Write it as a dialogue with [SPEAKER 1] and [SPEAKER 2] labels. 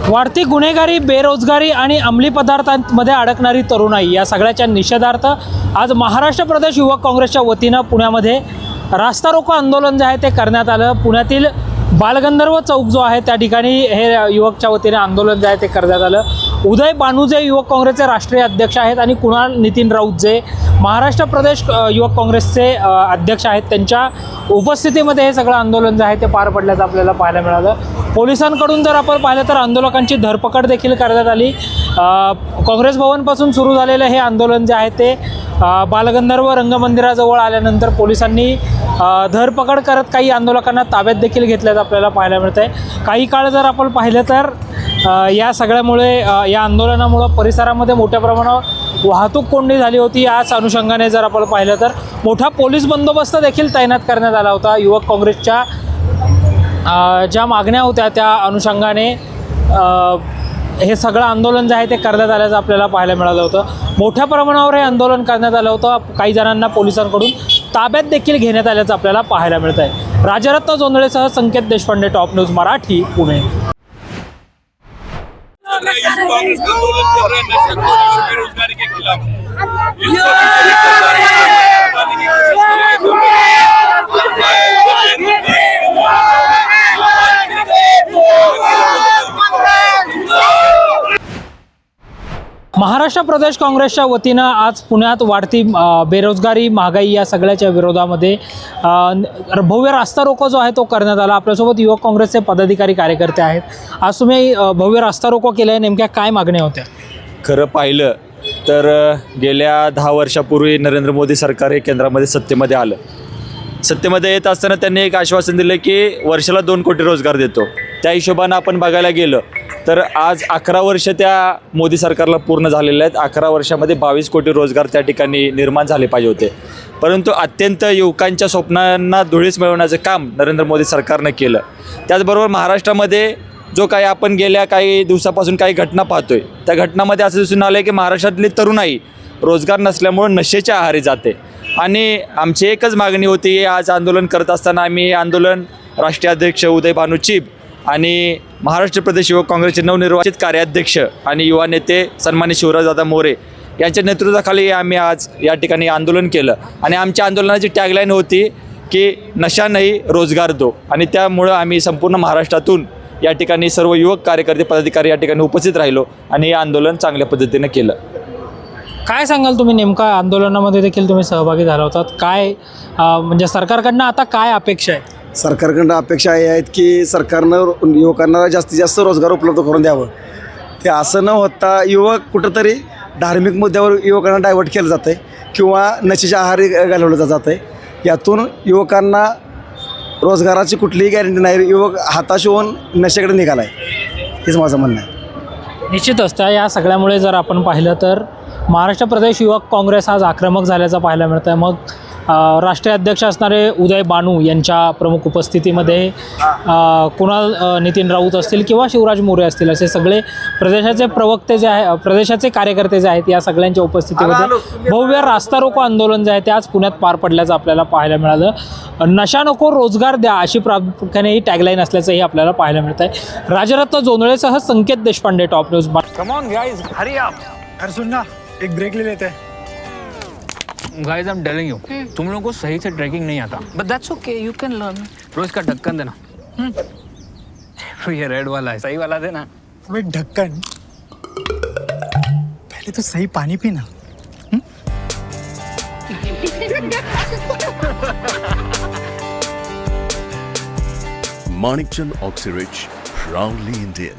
[SPEAKER 1] वाढती गुन्हेगारी, बेरोजगारी आणि अंमली पदार्थांमध्ये अडकणारी तरुणाई या सगळ्याच्या निषेधार्थ आज महाराष्ट्र प्रदेश युवक काँग्रेसच्या वतीनं पुण्यामध्ये रास्ता रोको आंदोलन जे आहे ते करण्यात आलं। पुण्यातील बालगंधर्व चौक जो आहे त्या ठिकाणी हे युवकच्या वतीने आंदोलन जे आहे ते करण्यात आलं। उदय बानू जे युवक काँग्रेसचे राष्ट्रीय अध्यक्ष आहेत आणि कुणाल नितीन राऊत जे महाराष्ट्र प्रदेश युवक काँग्रेसचे अध्यक्ष आहेत त्यांच्या उपस्थितीमध्ये हे सगळं आंदोलन जे आहे ते पार पडल्याचं आपल्याला पाहायला मिळालं। पोलिसांकडून जर आपण पाहिलं तर आंदोलकांची धरपकड देखील करण्यात आली। काँग्रेस भवनपासून सुरू झालेलं हे आंदोलन जे आहे ते बालगंधर्व रंगमंदिराजवळ आल्यानंतर पोलिसांनी धरपकड करत काही आंदोलकांना ताब्यात देखील घेतल्याचं आपल्याला पाहायला मिळतं आहे। काही काळ जर आपण पाहिलं तर या सगळ्यामुळे या आंदोलनामुळे परिसरामध्ये मोठ्या प्रमाणावर वाहतूक कोंडी झाली होती। याच अनुषंगाने जर आपण पाहिलं तर मोठा पोलीस बंदोबस्त देखील तैनात करण्यात आला होता। युवक काँग्रेसच्या ज्या मागण्या होत्या त्या अनुषंगाने हे सगळं आंदोलन जे आहे ते करण्यात आल्याचं आपल्याला पाहायला मिळालं होतं। मोठ्या प्रमाणावर हे आंदोलन करण्यात आलं होतं। काही जणांना पोलिसांकडून ताब्यात देखील घेण्यात आल्याचं आपल्याला पाहायला मिळत आहे। राजरत्न जोंधळेसह संकेत देशपांडे, टॉप न्यूज मराठी, पुणे। महाराष्ट्र प्रदेश काँग्रेसच्या वतीनं आज पुण्यात वाढती बेरोजगारी, महागाई या सगळ्याच्या विरोधामध्ये भव्य रास्ता रोको जो आहे तो करण्यात आला। आपल्यासोबत युवक काँग्रेसचे पदाधिकारी, कार्यकर्ते आहेत। आज तुम्ही भव्य रास्ता रोको केला आहे, नेमक्या काय मागण्या होत्या?
[SPEAKER 2] खरं पाहिलं तर गेल्या 10 वर्षापूर्वी नरेंद्र मोदी सरकार हे केंद्रामध्ये सत्तेमध्ये आलं। सत्तेमध्ये येत असताना त्यांनी एक आश्वासन दिलं की वर्षाला 2 कोटी रोजगार देतो। त्या हिशोबानं आपण बघायला गेलं तर आज 11 वर्ष त्या मोदी सरकारला पूर्ण झालेले आहेत। 11 वर्षामध्ये 22 कोटी रोजगार त्या ठिकाणी निर्माण झाले पाहिजे होते, परंतु अत्यंत युवकांच्या स्वप्नांना धुळीस मिळवण्याचं काम नरेंद्र मोदी सरकारनं केलं। त्याचबरोबर महाराष्ट्रामध्ये जो काही आपण गेल्या काही दिवसापासून काही घटना पाहतोय त्या घटनामध्ये असं दिसून आलं आहे की महाराष्ट्रातली तरुणाई रोजगार नसल्यामुळे नशेच्या आहारी जाते। आणि आमची एकच मागणी होती, आज आंदोलन करत असताना आम्ही आंदोलन राष्ट्रीय अध्यक्ष उदय बानू चिब आणि महाराष्ट्र प्रदेश युवक काँग्रेसचे नवनिर्वाचित कार्याध्यक्ष आणि युवा नेते सन्मानित शिवराजदादा मोरे यांच्या नेतृत्वाखाली आम्ही आज या ठिकाणी आंदोलन केलं। आणि आमच्या आंदोलनाची टॅगलाईन होती की नशा नाही, रोजगार दो। आणि त्यामुळं आम्ही संपूर्ण महाराष्ट्रातून या ठिकाणी सर्व युवक कार्यकर्ते, पदाधिकारी या ठिकाणी उपस्थित राहिलो आणि हे आंदोलन चांगल्या पद्धतीने केलं।
[SPEAKER 1] काय सांगाल तुम्ही, नेमका आंदोलनामध्ये देखील तुम्ही सहभागी झाला होतात, काय म्हणजे सरकारकडनं आता काय अपेक्षा आहे?
[SPEAKER 3] सरकारकडनं अपेक्षा आहेत की सरकारनं युवकांना जास्तीत जास्त रोजगार उपलब्ध करून द्यावं। ते असं न होता युवक कुठंतरी धार्मिक मुद्द्यावर युवकांना डायव्हर्ट केलं जातं आहे किंवा नशेच्या आहारी घालवलं जातं आहे। यातून युवकांना रोजगाराची कुठलीही गॅरंटी नाही, युवक हाताश होऊन नशेकडे निघाला आहे, हेच माझं म्हणणं आहे।
[SPEAKER 1] निश्चितच त्या या सगळ्यामुळे जर आपण पाहिलं तर महाराष्ट्र प्रदेश युवक काँग्रेस आज आक्रमक झाल्याचं पाहायला मिळतं आहे। मग राष्ट्रीय अध्यक्ष असणारे उदय बानू यांच्या प्रमुख उपस्थितीमध्ये कुणाल नितीन राऊत असतील किंवा शिवराज मोरे असतील असे सगळे प्रदेशाचे प्रवक्ते जे आहे, प्रदेशाचे कार्यकर्ते जे आहेत, या सगळ्यांच्या उपस्थितीमध्ये भव्य रास्ता रोको आंदोलन जे आहे ते आज पुण्यात पार पडल्याचं आपल्याला पाहायला मिळालं। नशा नको, रोजगार द्या अशी प्रामुख्याने ही टॅगलाईन असल्याचंही आपल्याला पाहायला मिळत आहे। राजरत्न जोंधळेसह Sanket Deshpande, top news.
[SPEAKER 4] Come on guys, hurry up.
[SPEAKER 5] अरे सुन ना, एक ब्रेक ले लेते हैं।
[SPEAKER 4] Guys, I am telling you, तुम लोगों को सही से ट्रैकिंग नहीं आता।
[SPEAKER 6] But that's okay, you can learn.
[SPEAKER 4] रोज का ढक्कन देना। ये रेड वाला है, सही वाला देना।
[SPEAKER 5] अबे ढक्कन, पहले तो सही पानी पीना।
[SPEAKER 7] Manikchand Oxyrich, proudly Indian.